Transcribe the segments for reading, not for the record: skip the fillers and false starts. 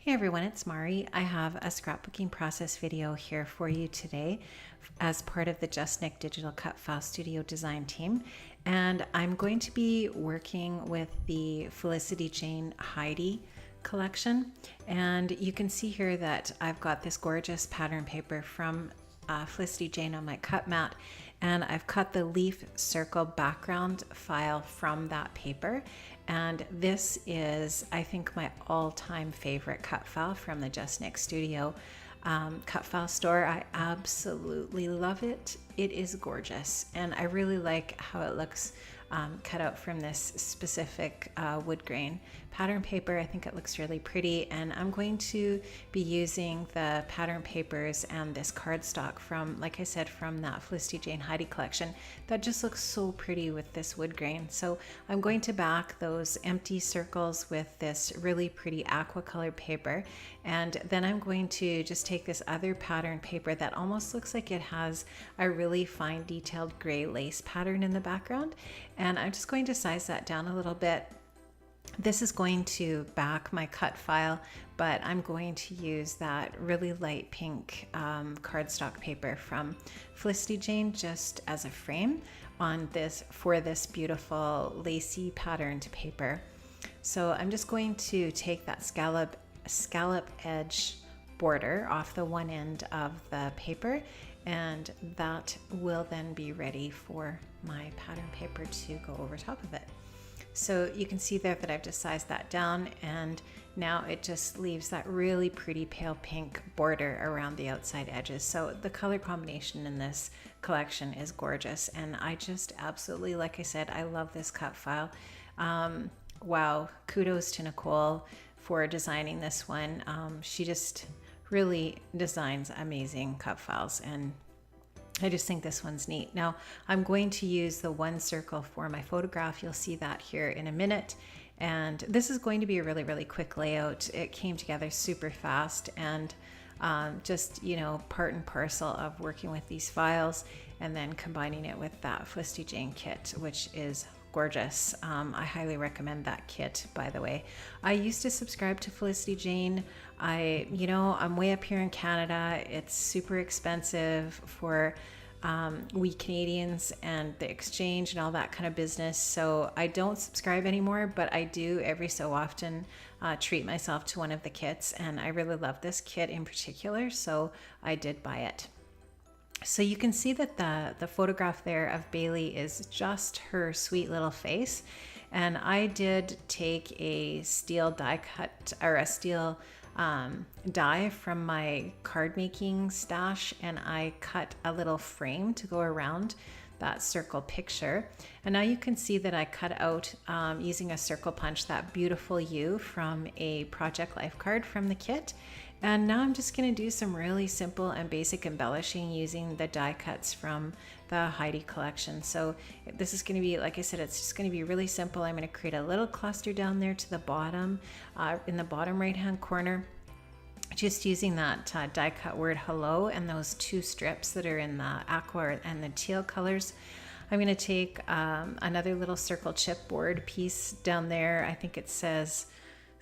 Hey everyone, it's Mari. I have a scrapbooking process video here for you today as part of the JustNick Digital Cut File Studio design team. And I'm going to be working with the Felicity Jane Heidi collection. And you can see here that I've got this gorgeous pattern paper from Felicity Jane on my cut mat, and I've cut the leaf circle background file from that paper. And this is, I think, my all-time favorite cut file from the JustNick Studio cut file store. I absolutely love it. It is gorgeous, and I really like how it looks cut out from this specific wood grain pattern paper. I think it looks really pretty, and I'm going to be using the pattern papers and this cardstock from, like I said, from that Felicity Jane Heidi collection that just looks so pretty with this wood grain. So I'm going to back those empty circles with this really pretty aqua colored paper, and then I'm going to just take this other pattern paper that almost looks like it has a really fine detailed gray lace pattern in the background, and I'm just going to size that down a little bit. This is going to back my cut file, but I'm going to use that really light pink cardstock paper from Felicity Jane just as a frame on this for this beautiful lacy patterned paper. So I'm just going to take that scallop edge border off the one end of the paper, and that will then be ready for my pattern paper to go over top of it. So you can see there that I've just sized that down, and now it just leaves that really pretty pale pink border around the outside edges. So the color combination in this collection is gorgeous, and I just absolutely, like I said, I love this cut file. Wow, kudos to Nicole for designing this one. She just really designs amazing cut files, and I just think this one's neat. Now I'm going to use the one circle for my photograph. You'll see that here in a minute. And this is going to be a really, really quick layout. It came together super fast, and just, you know, part and parcel of working with these files and then combining it with that Felicity Jane kit, which is gorgeous. I highly recommend that kit, by the way. I used to subscribe to Felicity Jane. I'm way up here in Canada. It's super expensive for we Canadians and the exchange and all that kind of business. So I don't subscribe anymore, but I do every so often treat myself to one of the kits, and I really love this kit in particular, so I did buy it. So you can see that the photograph there of Bailey is just her sweet little face. And I did take a steel die cut, or a steel die from my card making stash, and I cut a little frame to go around that circle picture. And now you can see that I cut out using a circle punch that beautiful U from a Project Life card from the kit. And now I'm just going to do some really simple and basic embellishing using the die cuts from the Heidi collection. So this is going to be, like I said, it's just going to be really simple. I'm going to create a little cluster down there to the bottom, in the bottom right hand corner, just using that die cut word hello and those two strips that are in the aqua and the teal colors. I'm going to take another little circle chipboard piece down there. I think it says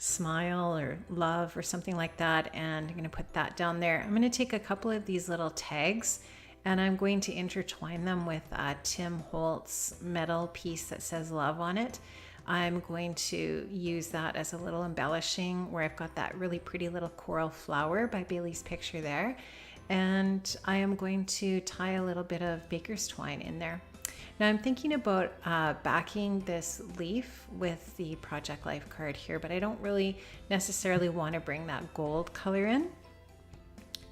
smile or love or something like that, and I'm going to put that down there. I'm going to take a couple of these little tags, and I'm going to intertwine them with a Tim Holtz metal piece that says love on it. I'm going to use that as a little embellishing, where I've got that really pretty little coral flower by Bailey's picture there, and I am going to tie a little bit of baker's twine in there. Now I'm thinking about backing this leaf with the Project Life card here, but I don't really necessarily want to bring that gold color in.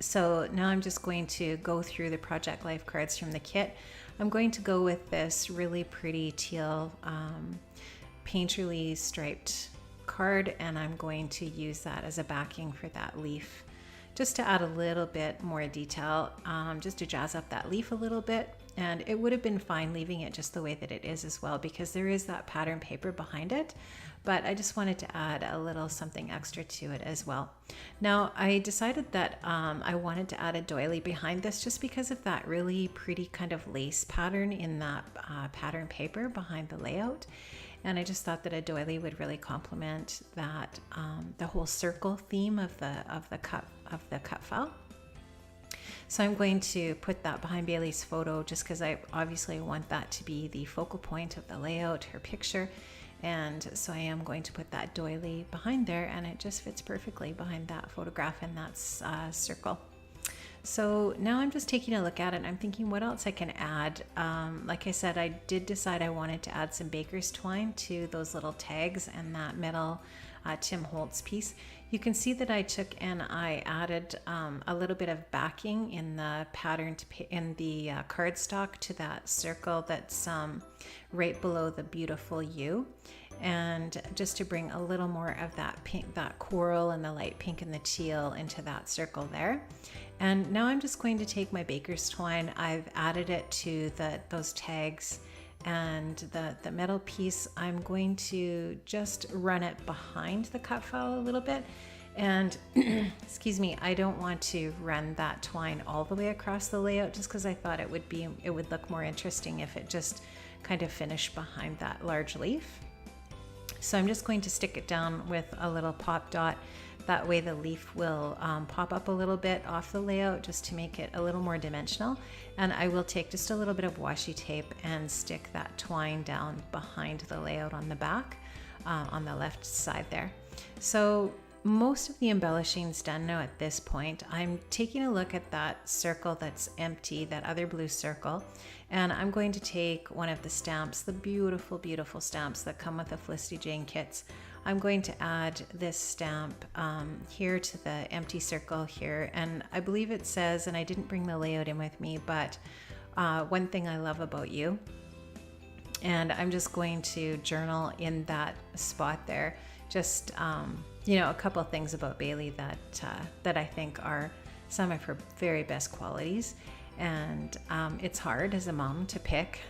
So now I'm just going to go through the Project Life cards from the kit. I'm going to go with this really pretty teal painterly striped card, and I'm going to use that as a backing for that leaf, just to add a little bit more detail, just to jazz up that leaf a little bit. And it would have been fine leaving it just the way that it is as well, because there is that pattern paper behind it, but I just wanted to add a little something extra to it as well. Now I decided that I wanted to add a doily behind this just because of that really pretty kind of lace pattern in that pattern paper behind the layout. and I just thought that a doily would really complement that, the whole circle theme of the cut file. So I'm going to put that behind Bailey's photo just because I obviously want that to be the focal point of the layout, her picture. And so I am going to put that doily behind there, and it just fits perfectly behind that photograph and that circle. So now I'm just taking a look at it and I'm thinking what else I can add. Like I said, I did decide I wanted to add some baker's twine to those little tags and that middle Tim Holtz piece. You can see that I took and I added a little bit of backing in the pattern in the cardstock to that circle that's right below the beautiful U, and just to bring a little more of that pink, that coral and the light pink and the teal into that circle there. And now I'm just going to take my baker's twine. I've added it to those tags, and the metal piece, I'm going to just run it behind the cut file a little bit. And excuse me, I don't want to run that twine all the way across the layout just because I thought it would look more interesting if it just kind of finished behind that large leaf. So I'm just going to stick it down with a little pop dot. That way the leaf will pop up a little bit off the layout just to make it a little more dimensional. And I will take just a little bit of washi tape and stick that twine down behind the layout on the back, on the left side there. So most of the embellishing is done now at this point. I'm taking a look at that circle that's empty, that other blue circle, and I'm going to take one of the stamps, the beautiful, beautiful stamps that come with the Felicity Jane kits. I'm going to add this stamp here to the empty circle here, and I believe it says, and I didn't bring the layout in with me, but one thing I love about you. And I'm just going to journal in that spot there, just you know, a couple of things about Bailey that I think are some of her very best qualities. And it's hard as a mom to pick.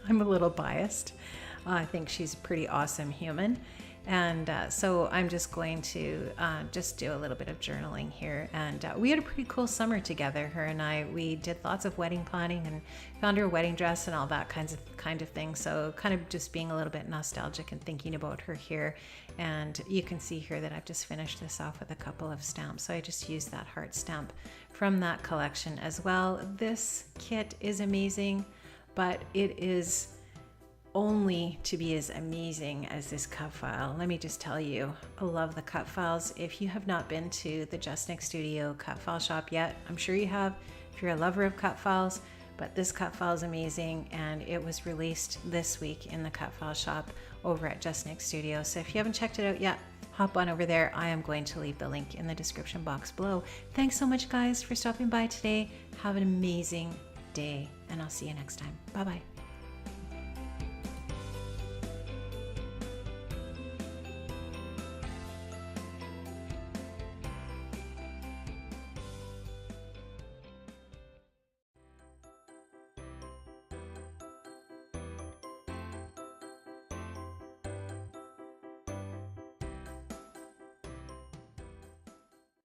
I'm a little biased. I think she's a pretty awesome human. And so I'm just going to just do a little bit of journaling here. And we had a pretty cool summer together, her and I. We did lots of wedding planning and found her a wedding dress and all that kind of thing. So kind of just being a little bit nostalgic and thinking about her here. And you can see here that I've just finished this off with a couple of stamps. So I just used that heart stamp from that collection as well. This kit is amazing, but it is only to be as amazing as this cut file. Let me just tell you, I love the cut files. If you have not been to the JustNick Studio cut file shop yet, I'm sure you have if you're a lover of cut files, but this cut file is amazing, and it was released this week in the cut file shop over at JustNick Studio. So if you haven't checked it out yet, hop on over there. I am going to leave the link in the description box below. Thanks so much, guys, for stopping by today. Have an amazing day, and I'll see you next time. Bye-bye.